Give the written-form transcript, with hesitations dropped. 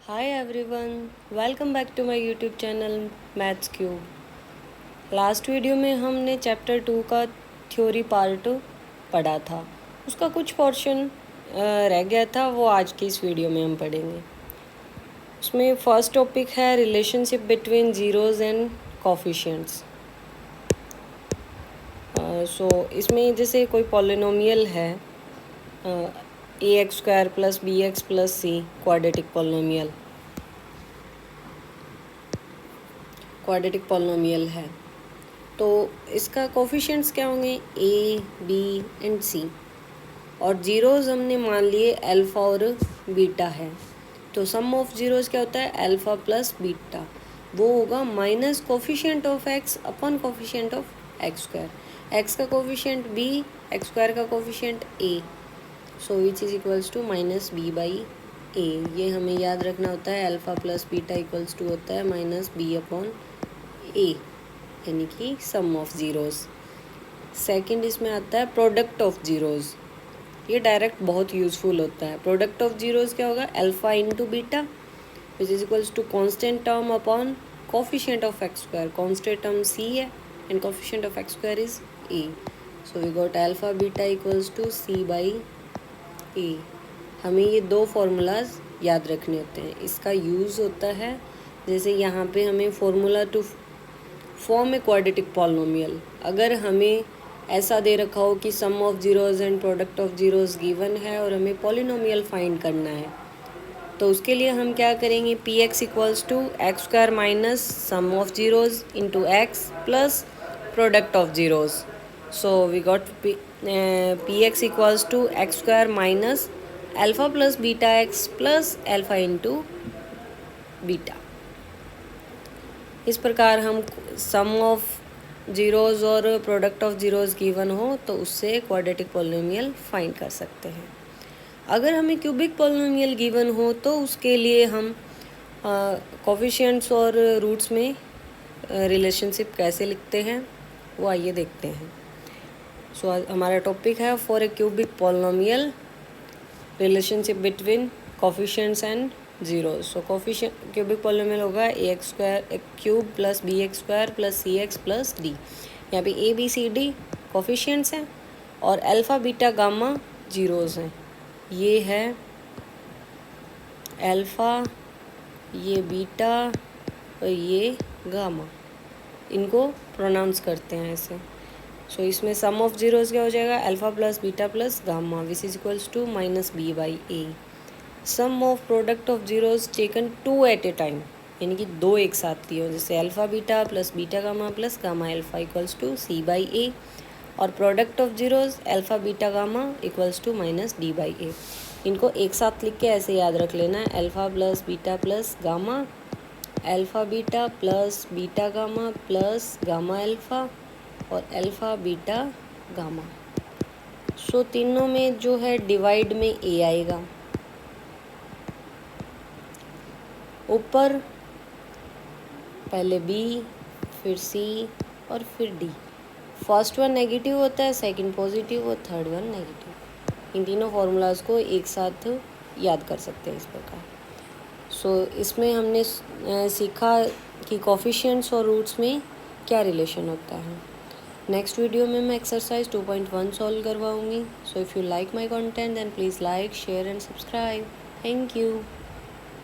Hi everyone, welcome back to my YouTube channel maths cube. Last video में हमने chapter 2 का theory part पढ़ा था। उसका कुछ पोर्शन रह गया था, वो आज की इस वीडियो में हम पढ़ेंगे। उसमें फर्स्ट टॉपिक है relationship between zeros and coefficients. So इसमें जैसे कोई पॉलिनोमियल है ax² + bx + c quadratic polynomial है, तो इसका कोफिशिएंट्स क्या होंगे a, b एंड c, और जीरोज़ हमने मान लिए अल्फ़ा और बीटा है। तो सम ऑफ जीरोज़ क्या होता है अल्फ़ा प्लस बीटा, वो होगा minus coefficient of x upon coefficient of x²। x का कोफिशिएंट b, x² का coefficient a, so which is equals to minus b by a। ये हमें याद रखना होता है, alpha plus beta equals to होता है माइनस b अपॉन a, यानी कि सम ऑफ ज़ीरोज़। सेकंड इसमें आता है प्रोडक्ट ऑफ ज़ीरोज़। ये डायरेक्ट बहुत यूज़फुल होता है। प्रोडक्ट ऑफ ज़ीरोज़ क्या होगा alpha into beta which is equals to constant term upon coefficient of x²। Constant term c है and coefficient of x² is a, so we got alpha beta equals to c by a। हमें ये दो formulas याद रखने होते हैं। इसका use होता है जैसे यहाँ पे हमें formula to form a quadratic polynomial, अगर हमें ऐसा दे रखा हो कि sum of zeros and product of zeros given है और हमें पॉलिनोमियल फाइंड करना है, तो उसके लिए हम क्या करेंगे p x equals to x² minus sum of zeros into x plus product of zeros. So we got p x equals to x² minus alpha plus beta x plus alpha into beta. इस प्रकार हम sum of zeros और product of zeros given हो तो उससे quadratic polynomial find कर सकते हैं। अगर हमें क्यूबिक पॉलिनोमियल गिवन हो तो उसके लिए हम कोफिशिएंट्स और रूट्स में रिलेशनशिप कैसे लिखते हैं वो आइए देखते हैं। सो हमारा टॉपिक है for a cubic polynomial relationship between coefficients and zero. So coefficient cubic polynomial होगा ax² cube plus bx² plus cx plus d। यहाँ पे a b c d coefficients हैं और अल्फ़ा बीटा गामा जीरोज़ हैं। ये है alpha, ये beta और ये गामा, इनको प्रोनाउंस करते हैं ऐसे। सो इसमें सम ऑफ जीरोज़ क्या हो जाएगा alpha plus beta plus gamma which is equals to minus b by a। Sum of product of zeros taken two at a time, यानी कि दो एक साथ लिए हो, जैसे alpha beta plus beta gamma plus gamma alpha equals to c by a, और product of zeros alpha beta gamma equals to minus d by a। इनको एक साथ लिख के ऐसे याद रख लेना है alpha plus beta plus gamma, alpha beta plus beta gamma plus gamma alpha और अल्फ़ा बीटा गामा। सो तीनों में जो है डिवाइड में a आएगा, ऊपर पहले b फिर c और फिर d। फर्स्ट वन नेगेटिव होता है, सेकंड पॉजिटिव और थर्ड वन नेगेटिव। इन तीनों फार्मूलाज को एक साथ याद कर सकते हैं इस प्रकार। सो इसमें हमने सीखा कि कोफिशिएंट्स और रूट्स में क्या रिलेशन होता है। नेक्स्ट वीडियो में मैं एक्सरसाइज 2.1 सॉल्व करवाऊँगी। So if you like my content then please like share and subscribe. Thank you.